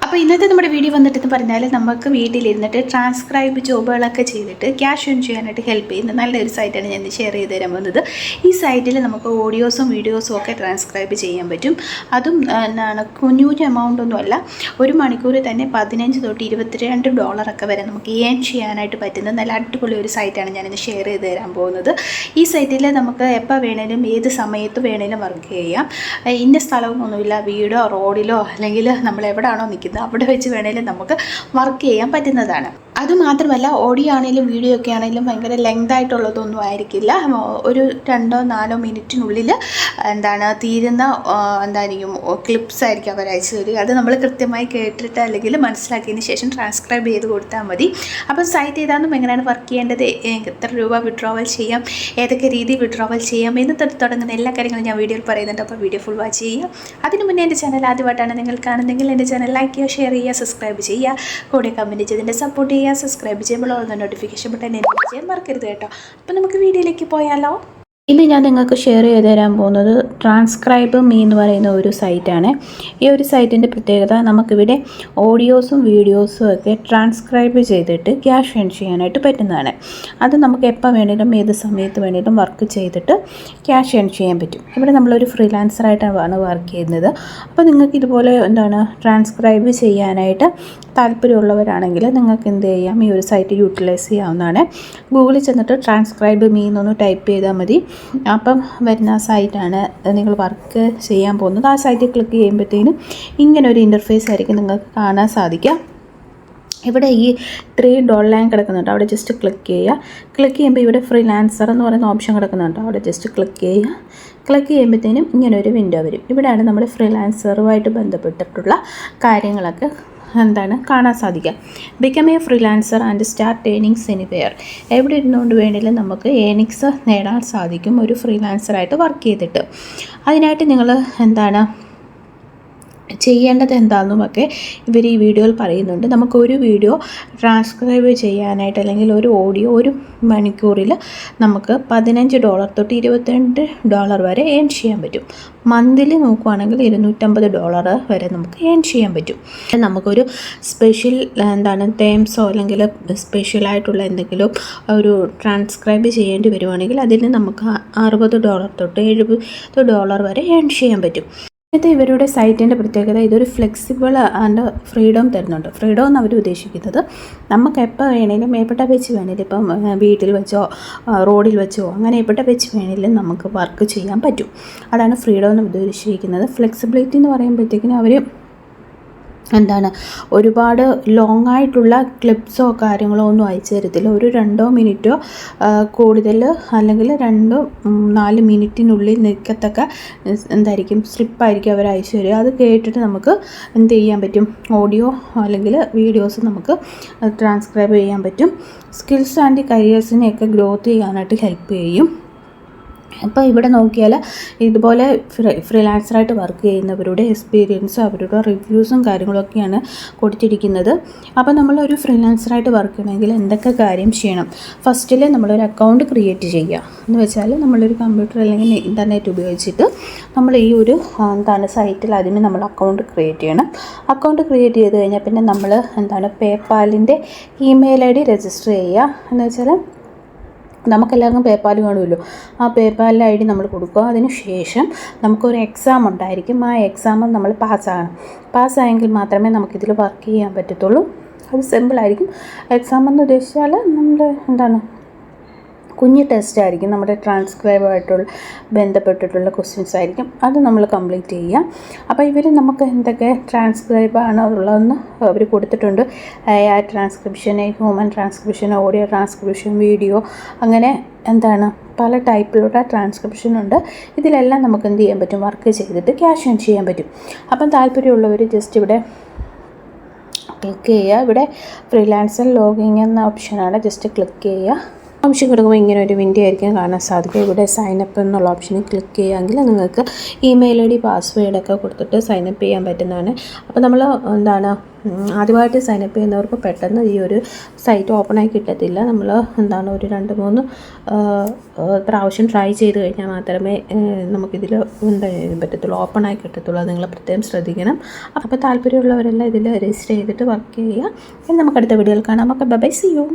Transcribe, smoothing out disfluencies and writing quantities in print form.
അപ്പോൾ ഇന്നത്തെ നമ്മുടെ വീഡിയോ വന്നിട്ടെന്ന് പറഞ്ഞാൽ നമുക്ക് വീട്ടിലിരുന്നിട്ട് ട്രാൻസ്ക്രൈബ് ജോബുകളൊക്കെ ചെയ്തിട്ട് ക്യാഷ് ഏൺ ചെയ്യാനായിട്ട് ഹെൽപ്പ് ചെയ്യുന്ന നല്ലൊരു സൈറ്റാണ് ഞാൻ ഷെയർ ചെയ്ത് തരാൻ പോകുന്നത്. ഈ സൈറ്റിൽ നമുക്ക് ഓഡിയോസും വീഡിയോസും ഒക്കെ ട്രാൻസ്ക്രൈബ് ചെയ്യാൻ പറ്റും. അതും എന്താണ് കുഞ്ഞൂഞ്ഞ എമൗണ്ട് ഒന്നുമല്ല, ഒരു മണിക്കൂർ തന്നെ $15 തൊട്ട് $22 വരെ നമുക്ക് ഏൺ ചെയ്യാനായിട്ട് പറ്റുന്ന നല്ല അടിപൊളി ഒരു സൈറ്റാണ് ഞാനിന്ന് ഷെയർ ചെയ്ത് തരാൻ പോകുന്നത്. ഈ സൈറ്റിൽ നമുക്ക് എപ്പോൾ വേണേലും ഏത് സമയത്ത് വേണേലും വർക്ക് ചെയ്യാം. ഇന്ന സ്ഥലമൊന്നുമില്ല, വീടോ റോഡിലോ അല്ലെങ്കിൽ നമ്മൾ എവിടെയാണോ നിൽക്കുന്നത് അവിടെ വെച്ച് വേണേലും നമുക്ക് വർക്ക് ചെയ്യാൻ പറ്റുന്നതാണ്. അതുമാത്രമല്ല, ഓഡിയോ ആണെങ്കിലും വീഡിയോ ഒക്കെ ആണെങ്കിലും ഭയങ്കര ലെങ്ത് ആയിട്ടുള്ളതൊന്നും ആയിരിക്കില്ല. ഒരു 2-4 മിനിറ്റിനുള്ളിൽ തീരുന്ന എന്തായിരിക്കും ക്ലിപ്സ് ആയിരിക്കും അവർ അയച്ചു തരിക. അത് നമ്മൾ കൃത്യമായി കേട്ടിട്ട് അല്ലെങ്കിൽ മനസ്സിലാക്കിയതിന് ശേഷം ട്രാൻസ്ക്രൈബ് ചെയ്ത് കൊടുത്താൽ മതി. അപ്പോൾ സൈറ്റ് ഏതാണെന്നും എങ്ങനെയാണ് വർക്ക് ചെയ്യേണ്ടത്, എത്ര രൂപ വിഡ്രോവൽ ചെയ്യാം, ഏതൊക്കെ രീതി വിഡ്രോവൽ ചെയ്യാം എന്ന് തുടങ്ങുന്ന എല്ലാ കാര്യങ്ങളും ഞാൻ വീഡിയോയിൽ പറയുന്നുണ്ട്. അപ്പോൾ വീഡിയോ ഫുൾ വാച്ച് ചെയ്യുക. അതിന് മുന്നേ എൻ്റെ ചാനൽ ആദ്യമായിട്ടാണ് നിങ്ങൾ കാണുന്നതെങ്കിൽ എൻ്റെ ചാനൽ ലൈക്ക് ചെയ്യുക, ഷെയർ ചെയ്യുക, സബ്സ്ക്രൈബ് ചെയ്യുക, കൂടെ കമൻറ്റ് ചെയ്തിട്ട് സപ്പോർട്ട് ചെയ്യുക. സബ്സ്ക്രൈബ് ചെയ്യുമ്പോൾ ഉള്ള നോട്ടിഫിക്കേഷൻ ബട്ടൺ എനേബിൾ ചെയ്യാൻ മറക്കരുത് കേട്ടോ. അപ്പോൾ നമുക്ക് വീഡിയോയിലേക്ക് പോയാലോ. ഇന്ന് ഞാൻ നിങ്ങൾക്ക് ഷെയർ ചെയ്ത് തരാൻ പോകുന്നത് ട്രാൻസ്ക്രൈബ് മീ എന്ന് പറയുന്ന ഒരു സൈറ്റാണ്. ഈ ഒരു സൈറ്റിൻ്റെ പ്രത്യേകത, നമുക്കിവിടെ ഓഡിയോസും വീഡിയോസും ഒക്കെ ട്രാൻസ്ക്രൈബ് ചെയ്തിട്ട് ക്യാഷ് ഏൺ ചെയ്യാനായിട്ട് പറ്റുന്നതാണ്. അത് നമുക്ക് എപ്പോൾ വേണേലും ഏത് സമയത്ത് വേണേലും വർക്ക് ചെയ്തിട്ട് ക്യാഷ് ഏൺ ചെയ്യാൻ പറ്റും. ഇവിടെ നമ്മളൊരു ഫ്രീലാൻസറായിട്ടാണ് വർക്ക് ചെയ്യുന്നത്. അപ്പോൾ നിങ്ങൾക്ക് ഇതുപോലെ ട്രാൻസ്ക്രൈബ് ചെയ്യാനായിട്ട് താല്പര്യമുള്ളവരാണെങ്കിൽ നിങ്ങൾക്ക് എന്ത് ചെയ്യാം, ഈ ഒരു സൈറ്റ് യൂട്ടിലൈസ് ചെയ്യാവുന്നതാണ്. ഗൂഗിളിൽ ചെന്നിട്ട് ട്രാൻസ്ക്രൈബ് മീ എന്നൊന്ന് ടൈപ്പ് ചെയ്താൽ മതി. അപ്പം വരുന്ന സൈറ്റാണ് നിങ്ങൾ വർക്ക് ചെയ്യാൻ പോകുന്നത്. ആ സൈറ്റിൽ ക്ലിക്ക് ചെയ്യുമ്പോഴത്തേനും ഇങ്ങനൊരു ഇൻ്റർഫേസ് ആയിരിക്കും നിങ്ങൾക്ക് കാണാൻ സാധിക്കുക. ഇവിടെ ഈ 3 ഡോട്ട് ലൈൻ കിടക്കുന്നുണ്ട്, അവിടെ ജസ്റ്റ് ക്ലിക്ക് ചെയ്യുക. ക്ലിക്ക് ചെയ്യുമ്പോൾ ഇവിടെ ഫ്രീലാൻസർ എന്ന് പറയുന്ന ഓപ്ഷൻ കിടക്കുന്നുണ്ട്, അവിടെ ജസ്റ്റ് ക്ലിക്ക് ചെയ്യുക. ക്ലിക്ക് ചെയ്യുമ്പോഴത്തേനും ഇങ്ങനൊരു വിൻഡോ വരും. ഇവിടെയാണ് നമ്മുടെ ഫ്രീലാൻസറുമായിട്ട് ബന്ധപ്പെട്ടിട്ടുള്ള കാര്യങ്ങളൊക്കെ കാണാൻ സാധിക്കുക. Become A freelancer and start earnings anywhere. എവിടെ ഇരുന്നുകൊണ്ട് വേണമെങ്കിലും നമുക്ക് ഏണിങ്സ് നേടാൻ സാധിക്കും ഒരു ഫ്രീലാൻസറായിട്ട് വർക്ക് ചെയ്തിട്ട്. അതിനായിട്ട് നിങ്ങൾ ചെയ്യേണ്ടത് എന്താണെന്നുമൊക്കെ ഇവർ ഈ വീഡിയോയിൽ പറയുന്നുണ്ട്. നമുക്കൊരു വീഡിയോ ട്രാൻസ്ക്രൈബ് ചെയ്യാനായിട്ട് അല്ലെങ്കിൽ ഒരു ഓഡിയോ ഒരു മണിക്കൂറിൽ നമുക്ക് $15 തൊട്ട് $22 വരെ ഏൺ ചെയ്യാൻ പറ്റും. മന്ത്ലി നോക്കുവാണെങ്കിൽ $250 വരെ നമുക്ക് ഏൺ ചെയ്യാൻ പറ്റും. നമുക്കൊരു സ്പെഷ്യൽ ടേംസോ അല്ലെങ്കിൽ സ്പെഷ്യലായിട്ടുള്ള എന്തെങ്കിലും ഒരു ട്രാൻസ്ക്രൈബ് ചെയ്യേണ്ടി വരുവാണെങ്കിൽ അതിന് നമുക്ക് $60 തൊട്ട് $70 വരെ ഏൺ ചെയ്യാൻ പറ്റും. ഇന്നത്തെ ഇവരുടെ സൈറ്റിൻ്റെ പ്രത്യേകത, ഇതൊരു ഫ്ലെക്സിബിൾ ആൻഡ് ഫ്രീഡം തരുന്നുണ്ട്. ഫ്രീഡം എന്ന് അവർ ഉദ്ദേശിക്കുന്നത് നമുക്ക് എപ്പോൾ വേണേലും എവിടെ വെച്ച് വേണേലും, ഇപ്പം വീട്ടിൽ വെച്ചോ റോഡിൽ വെച്ചോ അങ്ങനെ എവിടെ വെച്ച് വേണേലും നമുക്ക് വർക്ക് ചെയ്യാൻ പറ്റും. അതാണ് ഫ്രീഡം എന്ന് ഉദ്ദേശിക്കുന്നത്. ഫ്ലെക്സിബിലിറ്റി എന്ന് പറയുമ്പോഴത്തേക്കിനും അവർ ഒരുപാട് ലോങ് ആയിട്ടുള്ള ക്ലിപ്സോ കാര്യങ്ങളോ ഒന്നും അയച്ചു തരത്തില്ല. ഒരു 2 മിനിറ്റോ കൂടുതൽ അല്ലെങ്കിൽ 2-4 മിനിറ്റിനുള്ളിൽ നിൽക്കത്തക്ക സ്ട്രിപ്പായിരിക്കും അവർ അയച്ചു തരിക. അത് കേട്ടിട്ട് നമുക്ക് എന്ത് ചെയ്യാൻ പറ്റും, ഓഡിയോ അല്ലെങ്കിൽ വീഡിയോസ് നമുക്ക് ട്രാൻസ്ക്രൈബ് ചെയ്യാൻ പറ്റും. സ്കിൽസ് ആൻഡ് കരിയേഴ്സിനെയൊക്കെ ഗ്രോത്ത് ചെയ്യാനായിട്ട് ഹെൽപ്പ് ചെയ്യും. അപ്പോൾ ഇവിടെ നോക്കിയാൽ ഇതുപോലെ ഫ്രീലാൻസറായിട്ട് വർക്ക് ചെയ്യുന്നവരുടെ എക്സ്പീരിയൻസും അവരുടെ റിവ്യൂസും കാര്യങ്ങളൊക്കെയാണ് കൊടുത്തിരിക്കുന്നത്. അപ്പോൾ നമ്മളൊരു ഫ്രീലാൻസറായിട്ട് വർക്ക് ചെയ്യണമെങ്കിൽ എന്തൊക്കെ കാര്യം ചെയ്യണം? ഫസ്റ്റിൽ നമ്മളൊരു അക്കൗണ്ട് ക്രിയേറ്റ് ചെയ്യുക. എന്ന് വെച്ചാൽ നമ്മളൊരു കമ്പ്യൂട്ടർ അല്ലെങ്കിൽ ഇൻ്റർനെറ്റ് ഉപയോഗിച്ചിട്ട് നമ്മൾ ഈ ഒരു സൈറ്റിൽ ആദ്യമേ നമ്മൾ അക്കൗണ്ട് ക്രിയേറ്റ് ചെയ്യണം. അക്കൗണ്ട് ക്രിയേറ്റ് ചെയ്ത് കഴിഞ്ഞാൽ പിന്നെ നമ്മൾ പേപ്പാലിൻ്റെ ഇമെയിൽ ID രജിസ്റ്റർ ചെയ്യുക. എന്ന് വെച്ചാൽ നമുക്കെല്ലാവർക്കും പേപ്പാൽ കാണുമല്ലോ, ആ പേപ്പാലിൻ്റെ ID നമ്മൾ കൊടുക്കുക. അതിന് ശേഷം നമുക്കൊരു എക്സാം ഉണ്ടായിരിക്കും. ആ എക്സാം നമ്മൾ പാസ്സായെങ്കിൽ മാത്രമേ നമുക്കിതിൽ വർക്ക് ചെയ്യാൻ പറ്റത്തുള്ളൂ. അത് സിമ്പിളായിരിക്കും. എക്സാം എന്ന് ഉദ്ദേശിച്ചാൽ നമ്മൾ കുഞ്ഞ് ടെസ്റ്റ് ആയിരിക്കും, നമ്മുടെ ട്രാൻസ്ക്രൈബായിട്ടുള്ള ബന്ധപ്പെട്ടിട്ടുള്ള ക്വസ്റ്റ്യൻസ് ആയിരിക്കും. അത് നമ്മൾ കംപ്ലീറ്റ് ചെയ്യുക. അപ്പോൾ ഇവർ നമുക്ക് എന്തൊക്കെ ട്രാൻസ്ക്രൈബാണ് ഉള്ളതെന്ന് അവർ കൊടുത്തിട്ടുണ്ട്. AI transcription, human transcription, audio transcription, video, അങ്ങനെ പല ടൈപ്പിലുള്ള ട്രാൻസ്ക്രിപ്ഷൻ ഉണ്ട്. ഇതിലെല്ലാം നമുക്ക് എന്ത് ചെയ്യാൻ പറ്റും, വർക്ക് ചെയ്തിട്ട് ക്യാഷ് ഏൺ ചെയ്യാൻ പറ്റും. അപ്പം താല്പര്യമുള്ളവർ ജസ്റ്റ് ഇവിടെ ക്ലിക്ക് ചെയ്യുക. ഇവിടെ ഫ്രീലാൻസർ ലോഗിൻ എന്ന ഓപ്ഷനാണ്, ജസ്റ്റ് ക്ലിക്ക് ചെയ്യുക. ഓപ്ഷൻ കൊടുക്കുമ്പോൾ ഇങ്ങനെ ഒരു വിൻഡോ ആയിരിക്കും കാണാൻ സാധിക്കും. ഇവിടെ സൈനപ്പ് എന്നുള്ള ഓപ്ഷനിൽ ക്ലിക്ക് ചെയ്യുകയാണെങ്കിൽ നിങ്ങൾക്ക് ഇമെയിൽ ഐ ഡി പാസ്വേഡൊക്കെ കൊടുത്തിട്ട് സൈനപ്പ് ചെയ്യാൻ പറ്റുന്നതാണ്. അപ്പോൾ നമ്മൾ ആദ്യമായിട്ട് സൈനപ്പ് ചെയ്യുന്നവർക്ക് പെട്ടെന്ന് ഈ ഒരു സൈറ്റ് ഓപ്പണായി കിട്ടത്തില്ല. നമ്മൾ ഒരു 2-3 പ്രാവശ്യം ട്രൈ ചെയ്ത് കഴിഞ്ഞാൽ മാത്രമേ നമുക്കിതിൽ പറ്റത്തുള്ളൂ, ഓപ്പണായി കിട്ടത്തുള്ളൂ. അത് നിങ്ങൾ പ്രത്യേകം ശ്രദ്ധിക്കണം. അപ്പോൾ താല്പര്യമുള്ളവരെല്ലാം ഇതിൽ രജിസ്റ്റർ ചെയ്തിട്ട് വർക്ക് ചെയ്യുക. ഇനി നമുക്ക് അടുത്ത വീഡിയോയിൽ കാണാം. Okay, bye, see U.